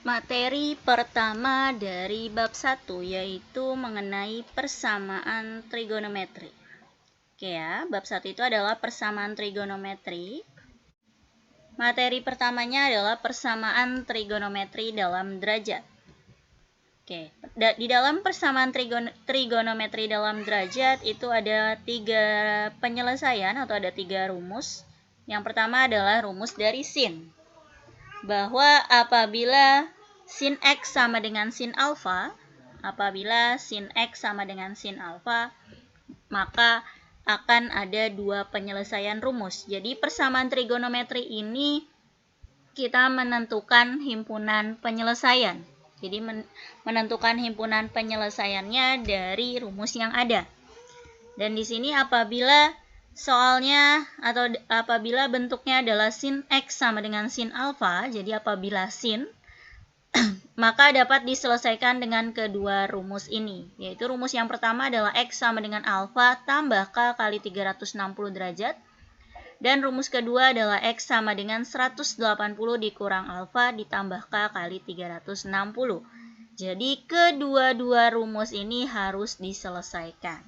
materi pertama dari bab 1 yaitu mengenai persamaan trigonometri. Oke ya, bab 1 itu adalah persamaan trigonometri. Materi pertamanya adalah persamaan trigonometri dalam derajat. Oke, di dalam persamaan trigonometri dalam derajat itu ada 3 penyelesaian atau ada 3 rumus. Yang pertama adalah rumus dari sin. Bahwa apabila sin X sama dengan sin alfa, maka akan ada 2 penyelesaian rumus. Jadi persamaan trigonometri ini kita menentukan himpunan penyelesaian. Jadi menentukan himpunan penyelesaiannya dari rumus yang ada. Dan di sini apabila soalnya atau apabila bentuknya adalah sin X sama dengan sin alfa, jadi apabila sin, maka dapat diselesaikan dengan kedua rumus ini. Yaitu rumus yang pertama adalah X sama dengan alfa tambah K kali 360 derajat. Dan rumus kedua adalah X sama dengan 180 dikurang alfa ditambah K kali 360. Jadi kedua-dua rumus ini harus diselesaikan.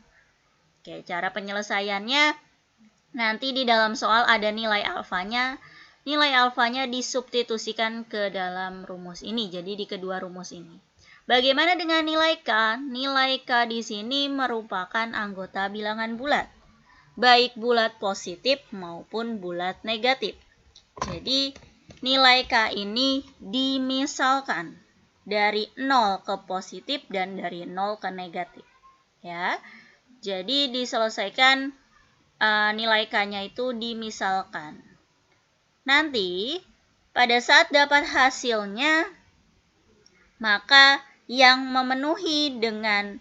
Oke, cara penyelesaiannya nanti di dalam soal ada nilai alfanya. Nilai alfanya disubstitusikan ke dalam rumus ini, jadi di kedua rumus ini. Bagaimana dengan nilai K? Nilai K di sini merupakan anggota bilangan bulat, baik bulat positif maupun bulat negatif. Jadi nilai K ini dimisalkan dari 0 ke positif dan dari 0 ke negatif. Ya. Jadi diselesaikan nilai K-nya itu dimisalkan. Nanti pada saat dapat hasilnya, maka yang memenuhi dengan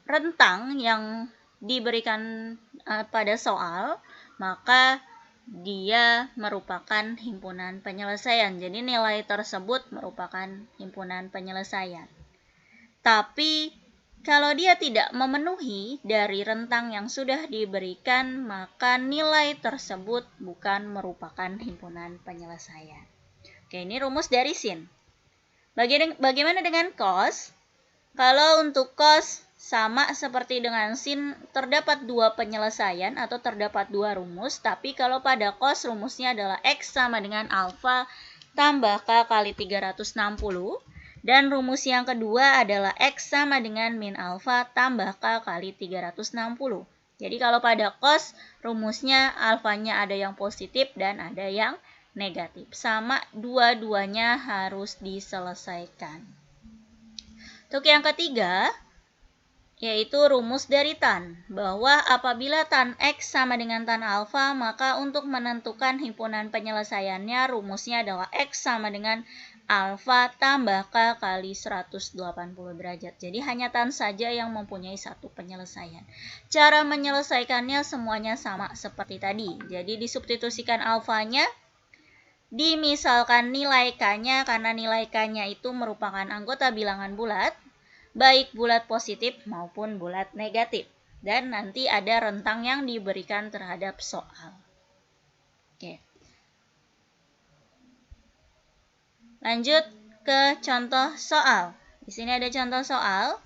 rentang yang diberikan pada soal, maka dia merupakan himpunan penyelesaian. Jadi nilai tersebut merupakan himpunan penyelesaian. Tapi kalau dia tidak memenuhi dari rentang yang sudah diberikan, maka nilai tersebut bukan merupakan himpunan penyelesaian. Oke, ini rumus dari sin. Bagaimana dengan cos? Kalau untuk cos sama seperti dengan sin, terdapat 2 penyelesaian atau terdapat 2 rumus, tapi kalau pada cos rumusnya adalah X sama dengan alfa tambah K kali 360. Dan rumus yang kedua adalah X sama dengan min alfa tambah K kali 360. Jadi kalau pada cos, rumusnya alfanya ada yang positif dan ada yang negatif. Sama, dua-duanya harus diselesaikan. Untuk yang ketiga, yaitu rumus dari tan. Bahwa apabila tan X sama dengan tan alfa, maka untuk menentukan himpunan penyelesaiannya, rumusnya adalah X sama dengan alfa tambah K kali 180 derajat. Jadi hanya tan saja yang mempunyai satu penyelesaian. Cara menyelesaikannya semuanya sama seperti tadi. Jadi disubstitusikan alfanya, dimisalkan nilai K-nya karena nilai K-nya itu merupakan anggota bilangan bulat, baik bulat positif maupun bulat negatif. Dan nanti ada rentang yang diberikan terhadap soal. Oke. Lanjut ke contoh soal. Di sini ada contoh soal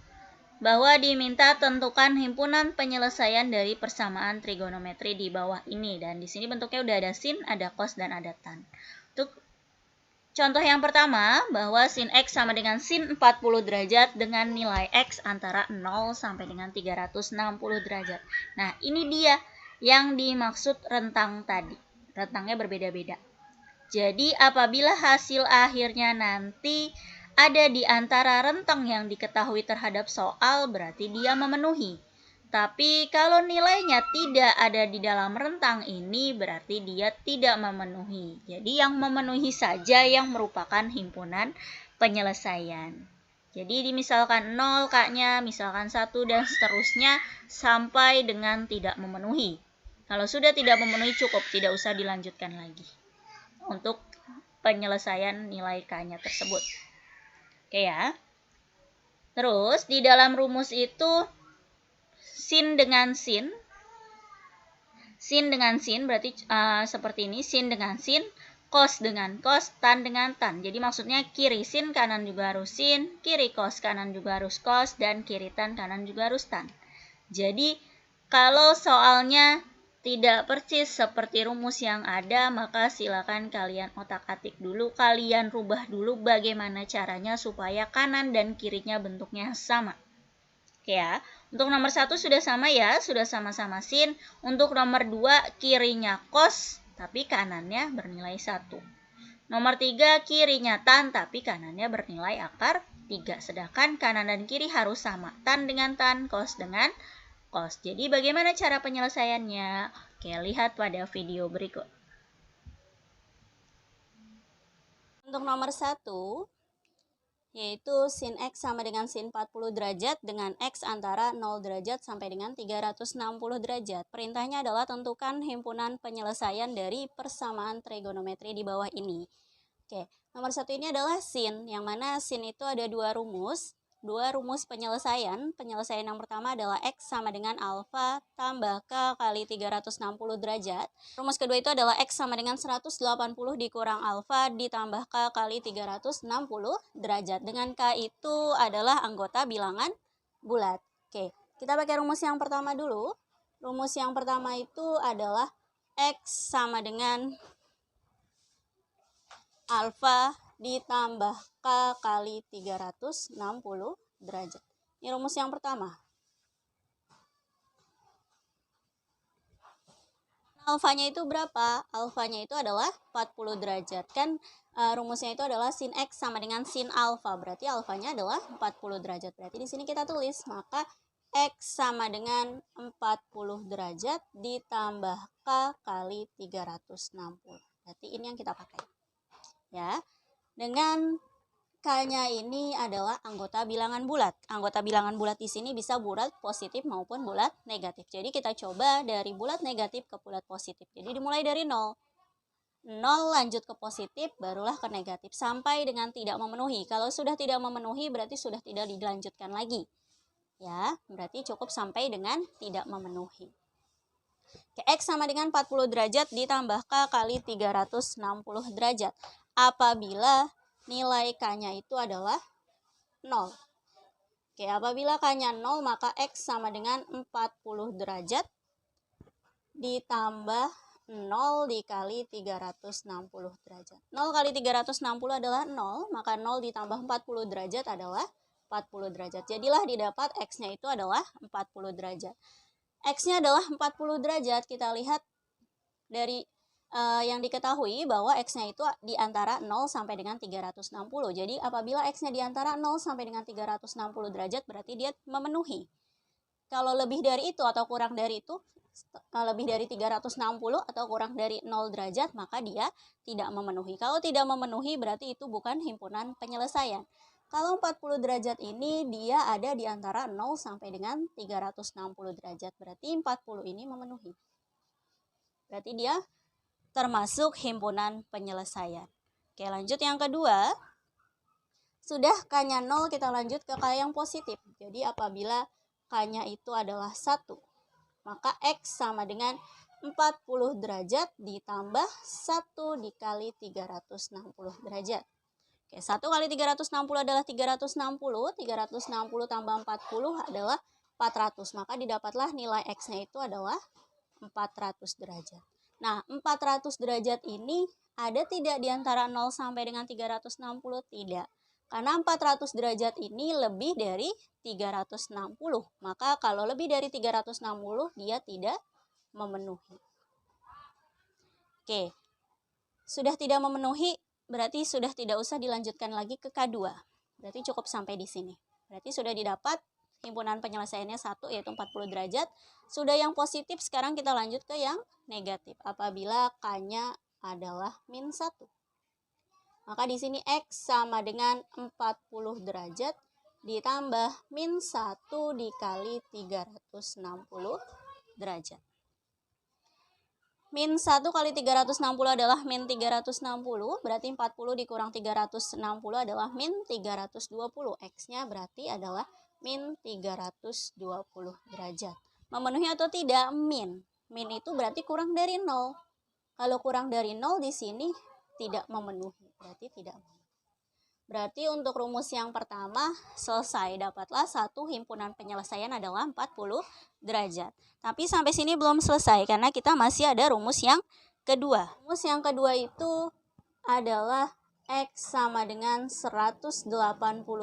bahwa diminta tentukan himpunan penyelesaian dari persamaan trigonometri di bawah ini. Dan di sini bentuknya udah ada sin, ada cos, dan ada tan. Untuk contoh yang pertama, bahwa sin X sama dengan sin 40 derajat dengan nilai X antara 0 sampai dengan 360 derajat. Nah, ini dia yang dimaksud rentang tadi. Rentangnya berbeda-beda. Jadi apabila hasil akhirnya nanti ada di antara rentang yang diketahui terhadap soal, berarti dia memenuhi. Tapi kalau nilainya tidak ada di dalam rentang ini, berarti dia tidak memenuhi. Jadi yang memenuhi saja yang merupakan himpunan penyelesaian. Jadi misalkan 0 K-nya, misalkan 1 dan seterusnya sampai dengan tidak memenuhi. Kalau sudah tidak memenuhi cukup, tidak usah dilanjutkan lagi untuk penyelesaian nilai K-nya tersebut. Oke ya. Terus di dalam rumus itu sin dengan sin berarti seperti ini, sin dengan sin, cos dengan cos, tan dengan tan. Jadi maksudnya kiri sin kanan juga harus sin, kiri cos kanan juga harus cos, dan kiri tan kanan juga harus tan. Jadi kalau soalnya tidak persis seperti rumus yang ada, maka silakan kalian otak-atik dulu, kalian rubah dulu bagaimana caranya supaya kanan dan kirinya bentuknya sama. Oke ya, untuk nomor 1 sudah sama ya, sudah sama-sama sin. Untuk nomor 2 kirinya cos, tapi kanannya bernilai 1. Nomor 3 kirinya tan, tapi kanannya bernilai akar 3. Sedangkan kanan dan kiri harus sama, tan dengan tan, cos dengan cos. Jadi bagaimana cara penyelesaiannya? Oke, lihat pada video berikut. Untuk nomor 1, yaitu sin X sama dengan sin 40 derajat dengan X antara 0 derajat sampai dengan 360 derajat. Perintahnya adalah tentukan himpunan penyelesaian dari persamaan trigonometri di bawah ini. Oke, nomor 1 ini adalah sin, yang mana sin itu ada dua rumus penyelesaian. Penyelesaian yang pertama adalah X sama dengan alfa tambah K kali 360 derajat. Rumus kedua itu adalah X sama dengan 180 dikurang alfa ditambah K kali 360 derajat. Dengan K itu adalah anggota bilangan bulat. Oke, kita pakai rumus yang pertama dulu. Rumus yang pertama itu adalah X sama dengan alfa ditambah K kali 360 derajat. Ini rumus yang pertama. Alfanya itu berapa? Alfanya itu adalah 40 derajat. Kan rumusnya itu adalah sin X sama dengan sin alfa. Berarti alfanya adalah 40 derajat. Berarti di sini kita tulis, maka X sama dengan 40 derajat ditambah K kali 360. Berarti ini yang kita pakai. Ya, dengan K-nya ini adalah anggota bilangan bulat. Anggota bilangan bulat di sini bisa bulat positif maupun bulat negatif. Jadi kita coba dari bulat negatif ke bulat positif. Jadi dimulai dari 0. 0 lanjut ke positif, barulah ke negatif. Sampai dengan tidak memenuhi. Kalau sudah tidak memenuhi, berarti sudah tidak dilanjutkan lagi. Ya, berarti cukup sampai dengan tidak memenuhi. X sama dengan 40 derajat ditambah K kali 360 derajat. Apabila nilai K-nya itu adalah 0. Oke, apabila K-nya 0, maka X sama dengan 40 derajat ditambah 0 dikali 360 derajat. 0 kali 360 adalah 0, maka 0 ditambah 40 derajat adalah 40 derajat. Jadilah didapat X-nya itu adalah 40 derajat. X-nya adalah 40 derajat, kita lihat dari yang diketahui bahwa X-nya itu di antara 0 sampai dengan 360. Jadi apabila X-nya di antara 0 sampai dengan 360 derajat, berarti dia memenuhi. Kalau lebih dari itu atau kurang dari itu, lebih dari 360 atau kurang dari 0 derajat, maka dia tidak memenuhi. Kalau tidak memenuhi, berarti itu bukan himpunan penyelesaian. Kalau 40 derajat ini dia ada di antara 0 sampai dengan 360 derajat, berarti 40 ini memenuhi. Berarti dia termasuk himpunan penyelesaian. Oke, lanjut yang kedua. Sudah K-nya 0, kita lanjut ke K yang positif. Jadi apabila K-nya itu adalah 1, maka X sama dengan 40 derajat ditambah 1 dikali 360 derajat. Oke, 1 kali 360 adalah 360. 360 tambah 40 adalah 400. Maka didapatlah nilai X-nya itu adalah 400 derajat. Nah, 400 derajat ini ada tidak di antara 0 sampai dengan 360? Tidak. Karena 400 derajat ini lebih dari 360. Maka kalau lebih dari 360, dia tidak memenuhi. Oke. Sudah tidak memenuhi, berarti sudah tidak usah dilanjutkan lagi ke K2. Berarti cukup sampai di sini. Berarti sudah didapat himpunan penyelesaiannya 1, yaitu 40 derajat. Sudah yang positif, sekarang kita lanjut ke yang negatif. Apabila K-nya adalah min 1. Maka di sini X sama dengan 40 derajat ditambah min 1 dikali 360 derajat. Min 1 kali 360 adalah min 360, berarti 40 dikurang 360 adalah min 320. X-nya berarti adalah min 320 derajat. Memenuhi atau tidak? Min. Min itu berarti kurang dari 0. Kalau kurang dari 0 di sini tidak memenuhi. Berarti untuk rumus yang pertama selesai, dapatlah satu himpunan penyelesaian adalah 40 derajat. Tapi sampai sini belum selesai karena kita masih ada rumus yang kedua. Rumus yang kedua itu adalah X sama dengan 180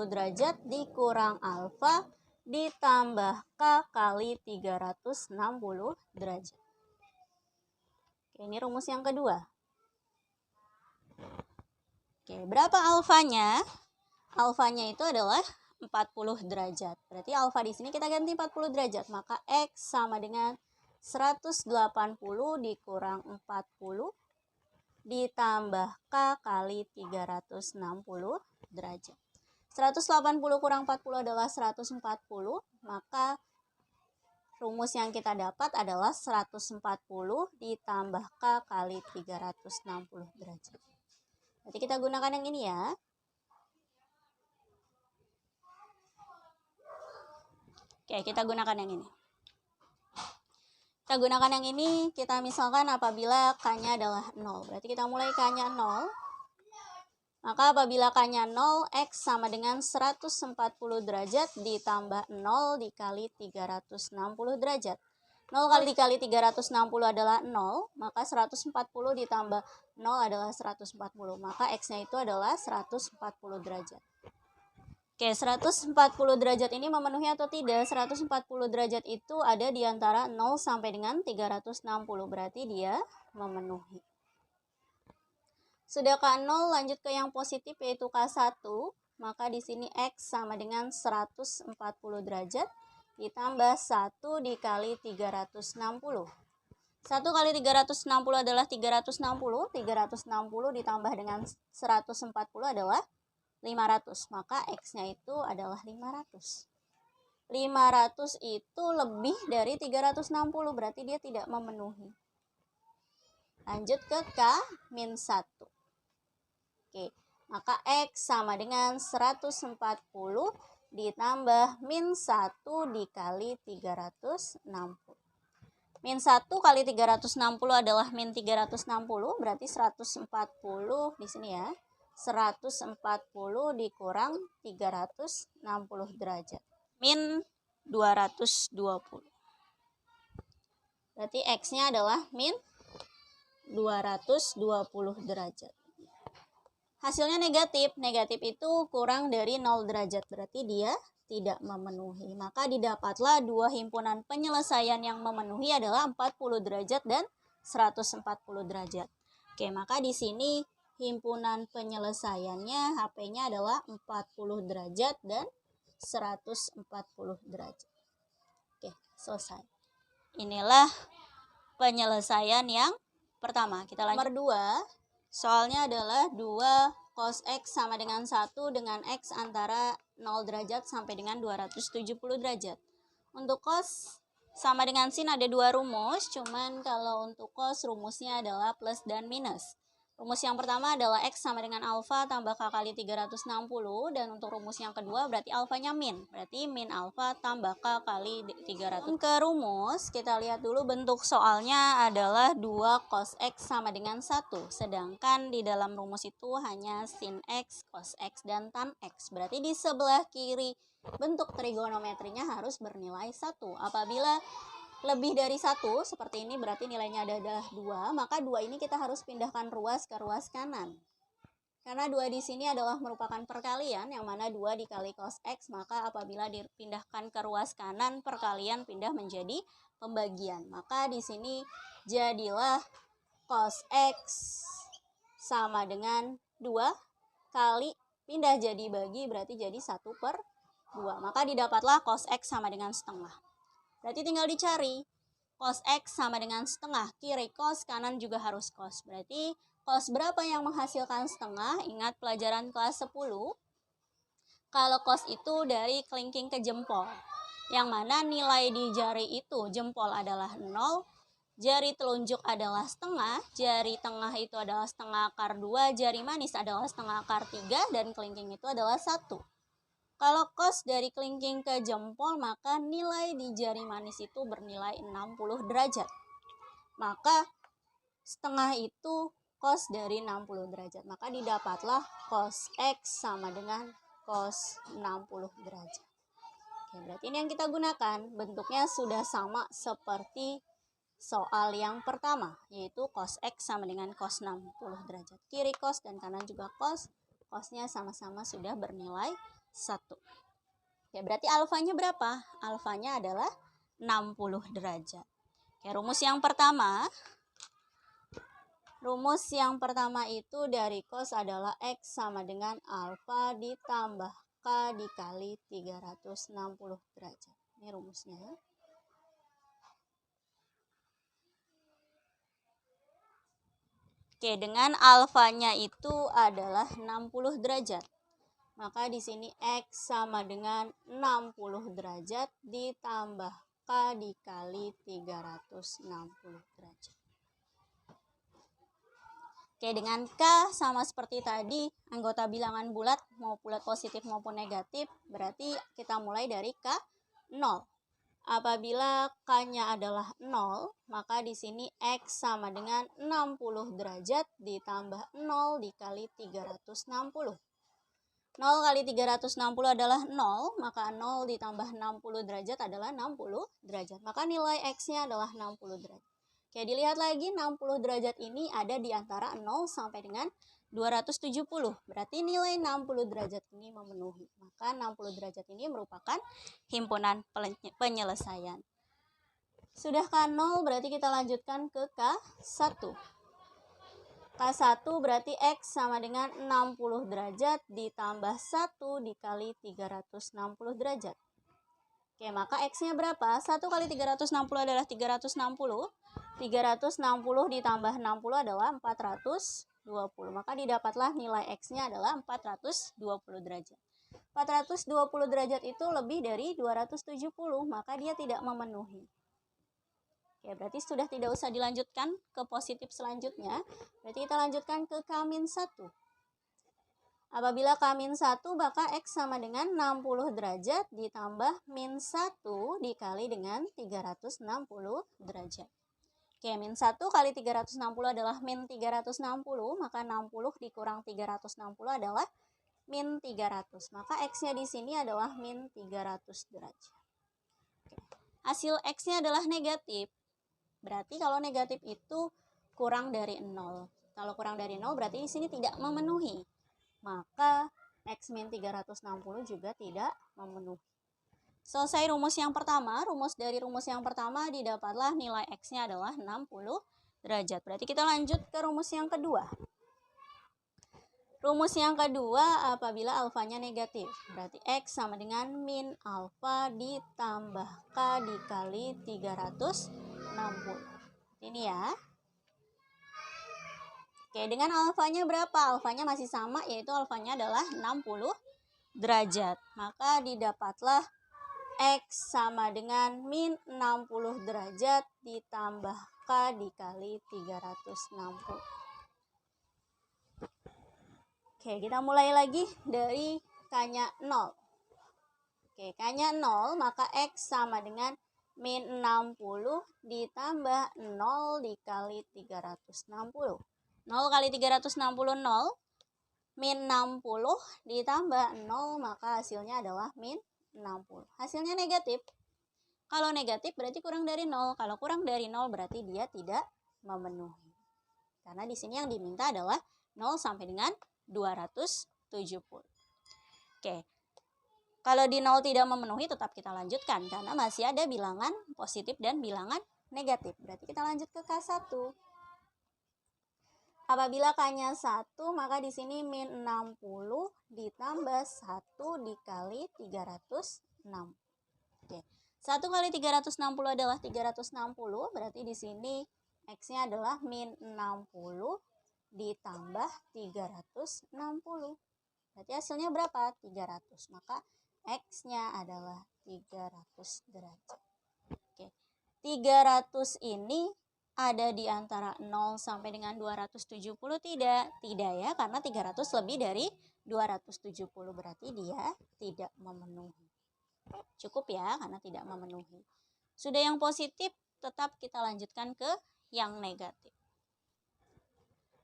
derajat dikurang alfa ditambah K kali 360 derajat. Oke, ini rumus yang kedua. Oke, berapa alfanya? Alfanya itu adalah 40 derajat. Berarti alfa di sini kita ganti 40 derajat. Maka X sama dengan 180 dikurang 40 ditambah K kali 360 derajat. 180 kurang 40 adalah 140. Maka rumus yang kita dapat adalah 140 ditambah K kali 360 derajat. Nanti kita gunakan yang ini ya. Oke, kita gunakan yang ini. Kita misalkan apabila K-nya adalah 0. Berarti kita mulai K-nya 0. Maka apabila K-nya 0, X sama dengan 140 derajat ditambah 0 dikali 360 derajat. 0 dikali 360 adalah 0, maka 140 ditambah 0 adalah 140. Maka X-nya itu adalah 140 derajat. Oke, 140 derajat ini memenuhi atau tidak? 140 derajat itu ada di antara 0 sampai dengan 360. Berarti dia memenuhi. Sudah K0, lanjut ke yang positif yaitu K1. Maka di sini X sama dengan 140 derajat ditambah 1 dikali 360. 1 kali 360 adalah 360. 360 ditambah dengan 140 adalah 500. Maka X-nya itu adalah 500. 500 itu lebih dari 360. Berarti dia tidak memenuhi. Lanjut ke K-1. Oke, maka X sama dengan 140 ditambah min 1 dikali 360. Min 1 kali 360 adalah min 360, berarti 140 di sini ya. 140 dikurang 360 derajat. Min 220. Berarti X-nya adalah min 220 derajat. Hasilnya negatif. Negatif itu kurang dari 0 derajat. Berarti dia tidak memenuhi. Maka didapatlah dua himpunan penyelesaian yang memenuhi adalah 40 derajat dan 140 derajat. Oke, maka di sini himpunan penyelesaiannya HP-nya adalah 40 derajat dan 140 derajat. Oke, selesai. Inilah penyelesaian yang pertama. Kita lanjut. Nomor 2. Soalnya adalah 2 cos X sama dengan 1 dengan X antara 0 derajat sampai dengan 270 derajat. Untuk cos sama dengan sin ada dua rumus, cuman kalau untuk cos rumusnya adalah plus dan minus. Rumus yang pertama adalah X sama dengan alfa tambah K kali 360, dan untuk rumus yang kedua berarti alfanya min. Berarti min alfa tambah K kali 300. Ke rumus, kita lihat dulu bentuk soalnya adalah 2 cos X sama dengan 1. Sedangkan di dalam rumus itu hanya sin X, cos X, dan tan X. Berarti di sebelah kiri bentuk trigonometrinya harus bernilai 1. Apabila lebih dari 1 seperti ini berarti nilainya adalah 2, maka 2 ini kita harus pindahkan ruas ke ruas kanan. Karena 2 di sini adalah merupakan perkalian, yang mana 2 dikali cos X, maka apabila dipindahkan ke ruas kanan, perkalian pindah menjadi pembagian. Maka di sini jadilah cos X sama dengan 2 kali pindah jadi bagi, berarti jadi 1/2. Maka didapatlah cos X sama dengan setengah. Berarti tinggal dicari cos X sama dengan setengah. Kiri cos, kanan juga harus cos. Berarti cos berapa yang menghasilkan setengah? Ingat pelajaran kelas 10. Kalau cos itu dari kelingking ke jempol. Yang mana nilai di jari itu jempol adalah 0. Jari telunjuk adalah setengah. Jari tengah itu adalah setengah akar 2. Jari manis adalah setengah akar 3. Dan kelingking itu adalah 1. Kalau cos dari kelingking ke jempol, maka nilai di jari manis itu bernilai 60 derajat. Maka setengah itu cos dari 60 derajat. Maka didapatlah cos X sama dengan cos 60 derajat. Oke, berarti ini yang kita gunakan. Bentuknya sudah sama seperti soal yang pertama, yaitu cos X sama dengan cos 60 derajat. Kiri cos dan kanan juga cos. Cosnya sama-sama sudah bernilai 1. Oke, berarti alfanya berapa? Alfanya adalah 60 derajat. Oke, rumus yang pertama itu dari cos adalah X sama dengan alfa ditambah K dikali 360 derajat. Ini rumusnya. Oke, dengan alfanya itu adalah 60 derajat. Maka di sini X sama dengan 60 derajat ditambah K dikali 360 derajat. Oke, dengan K sama seperti tadi, anggota bilangan bulat, mau bulat positif maupun negatif, berarti kita mulai dari K 0. Apabila K-nya adalah 0, maka di sini X sama dengan 60 derajat ditambah 0 dikali 360. 0 kali 360 adalah 0, maka 0 ditambah 60 derajat adalah 60 derajat. Maka nilai X-nya adalah 60 derajat. Oke, dilihat lagi 60 derajat ini ada di antara 0 sampai dengan 270. Berarti nilai 60 derajat ini memenuhi. Maka 60 derajat ini merupakan himpunan penyelesaian. Sudah K0 berarti kita lanjutkan ke K1. K1 berarti X sama dengan 60 derajat ditambah 1 dikali 360 derajat. Oke, maka X-nya berapa? 1 kali 360 adalah 360. 360 ditambah 60 adalah 420. Maka didapatlah nilai X-nya adalah 420 derajat. 420 derajat itu lebih dari 270, maka dia tidak memenuhi. Oke, berarti sudah tidak usah dilanjutkan ke positif selanjutnya. Berarti kita lanjutkan ke K-1. Apabila K-1, maka X sama dengan 60 derajat ditambah min 1 dikali dengan 360 derajat. Oke, min 1 kali 360 adalah min 360, maka 60 dikurang 360 adalah min 300. Maka X-nya di sini adalah min 300 derajat. Oke. Hasil X-nya adalah negatif. Berarti kalau negatif itu kurang dari 0. Kalau kurang dari 0 berarti di sini tidak memenuhi. Maka X min 360 juga tidak memenuhi. Selesai rumus yang pertama. Rumus dari rumus yang pertama didapatlah nilai X-nya adalah 60 derajat. Berarti kita lanjut ke rumus yang kedua. Rumus yang kedua apabila alfanya negatif. Berarti X sama dengan min alfa ditambah K dikali 360. Ini ya. Oke, dengan alfanya berapa? Alfanya masih sama, yaitu alfanya adalah 60 derajat. Maka didapatlah X sama dengan min 60 derajat ditambah K dikali 360. Oke, kita mulai lagi dari K-nya 0. Oke, K-nya 0, maka X sama dengan min 60 ditambah 0 dikali 360. 0 kali 360, 0. Min 60 ditambah 0, maka hasilnya adalah min 60. Hasilnya negatif. Kalau negatif berarti kurang dari 0. Kalau kurang dari 0 berarti dia tidak memenuhi. Karena di sini yang diminta adalah 0 sampai dengan 270. Oke. Kalau di 0 tidak memenuhi tetap kita lanjutkan karena masih ada bilangan positif dan bilangan negatif. Berarti kita lanjut ke K1. Apabila K-nya 1, maka di sini min 60 ditambah 1 dikali 360. Oke. 1 kali 360 adalah 360, berarti di sini X-nya adalah min 60 ditambah 360. Berarti hasilnya berapa? 300. Maka X-nya adalah 300 derajat. Oke. 300 ini ada di antara 0 sampai dengan 270 tidak? Tidak ya, karena 300 lebih dari 270, berarti dia tidak memenuhi. Cukup ya, karena tidak memenuhi. Sudah yang positif, tetap kita lanjutkan ke yang negatif.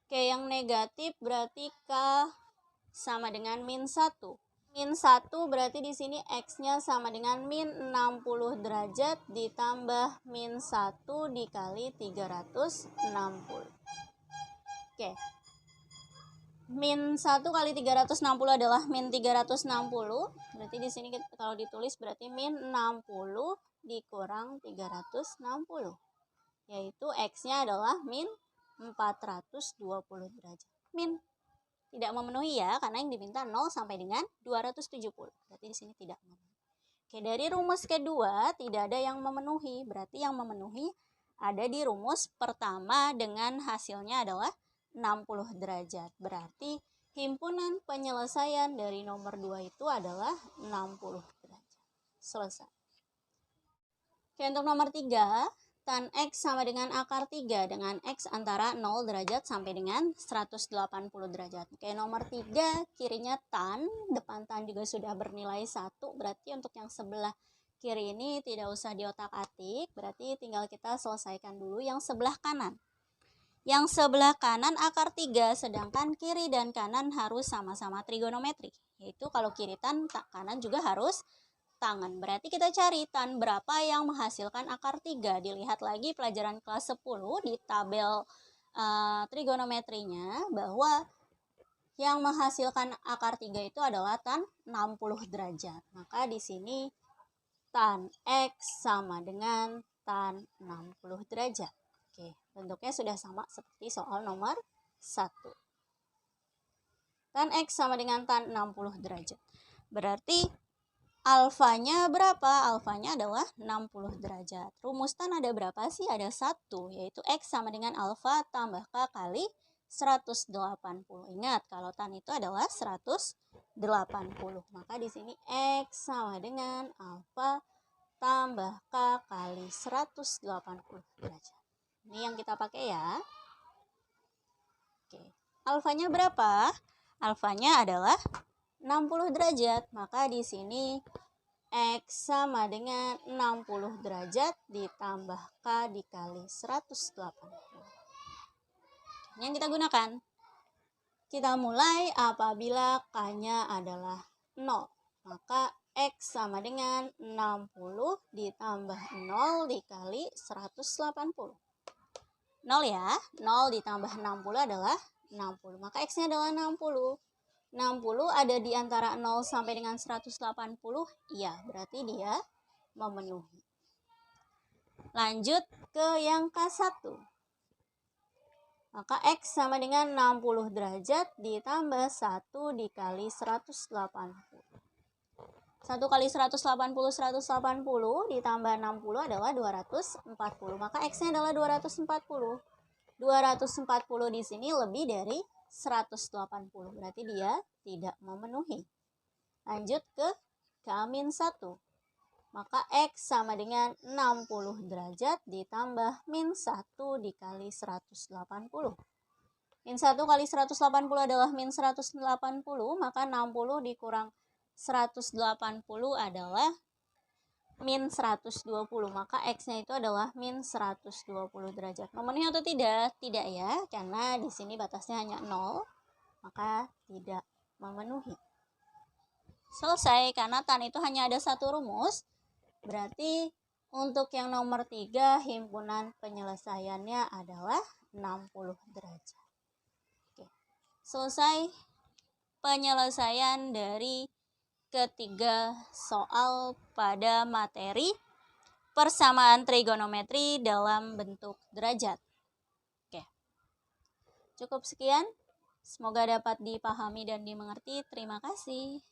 Oke, yang negatif berarti K sama dengan min 1. Min 1 berarti di sini X-nya sama dengan min 60 derajat ditambah min 1 dikali 360. Oke. Min 1 kali 360 adalah min 360. Berarti di sini kalau ditulis berarti min 60 dikurang 360. Yaitu X-nya adalah min 420 derajat. Min tidak memenuhi ya, karena yang diminta 0 sampai dengan 270. Berarti di sini tidak memenuhi. Oke, dari rumus kedua tidak ada yang memenuhi. Berarti yang memenuhi ada di rumus pertama dengan hasilnya adalah 60 derajat. Berarti himpunan penyelesaian dari nomor 2 itu adalah 60 derajat. Selesai. Oke, untuk nomor 3, tan X sama dengan akar 3 dengan X antara 0 derajat sampai dengan 180 derajat. Oke, nomor 3 kirinya tan, depan tan juga sudah bernilai 1. Berarti untuk yang sebelah kiri ini tidak usah diotak-atik. Berarti tinggal kita selesaikan dulu yang sebelah kanan. Yang sebelah kanan akar 3, sedangkan kiri dan kanan harus sama-sama trigonometri. Yaitu kalau kiri tan, kanan juga harus tangan. Berarti kita cari tan berapa yang menghasilkan akar 3. Dilihat lagi pelajaran kelas 10 di tabel trigonometrinya bahwa yang menghasilkan akar 3 itu adalah tan 60 derajat. Maka di sini tan X sama dengan tan 60 derajat. Oke, bentuknya sudah sama seperti soal nomor 1. Tan X sama dengan tan 60 derajat. Berarti alfanya berapa? Alfanya adalah 60 derajat. Rumus tan ada berapa sih? Ada 1, yaitu X sama dengan alfa tambah K kali 180. Ingat, kalau tan itu adalah 180. Maka di sini X sama dengan alfa tambah K kali 180 derajat. Ini yang kita pakai ya. Oke. Alfanya berapa? Alfanya adalah 60 derajat. Maka di sini X sama dengan 60 derajat ditambah K dikali 180. Yang kita gunakan. Kita mulai apabila K-nya adalah 0. Maka X sama dengan 60 ditambah 0 dikali 180. 0 ya, 0 ditambah 60 adalah 60. Maka X-nya adalah 60. 60 ada di antara 0 sampai dengan 180. Iya, berarti dia memenuhi. Lanjut ke yang K1. Maka X sama dengan 60 derajat ditambah 1 dikali 180. 1 kali 180 ditambah 60 adalah 240. Maka X-nya adalah 240. 240 di sini lebih dari 180. Berarti dia tidak memenuhi. Lanjut ke K-1. Maka X sama dengan 60 derajat ditambah min 1 dikali 180. Min 1 kali 180 adalah min 180. Maka 60 dikurang 180 adalah min 120. Maka X-nya itu adalah min 120 derajat. Memenuhi atau tidak? Tidak ya, karena di sini batasnya hanya 0. Maka tidak memenuhi. Selesai, karena tan itu hanya ada satu rumus. Berarti untuk yang nomor 3 himpunan penyelesaiannya adalah 60 derajat. Oke. Selesai penyelesaian dari ketiga soal pada materi persamaan trigonometri dalam bentuk derajat. Oke. Cukup sekian. Semoga dapat dipahami dan dimengerti. Terima kasih.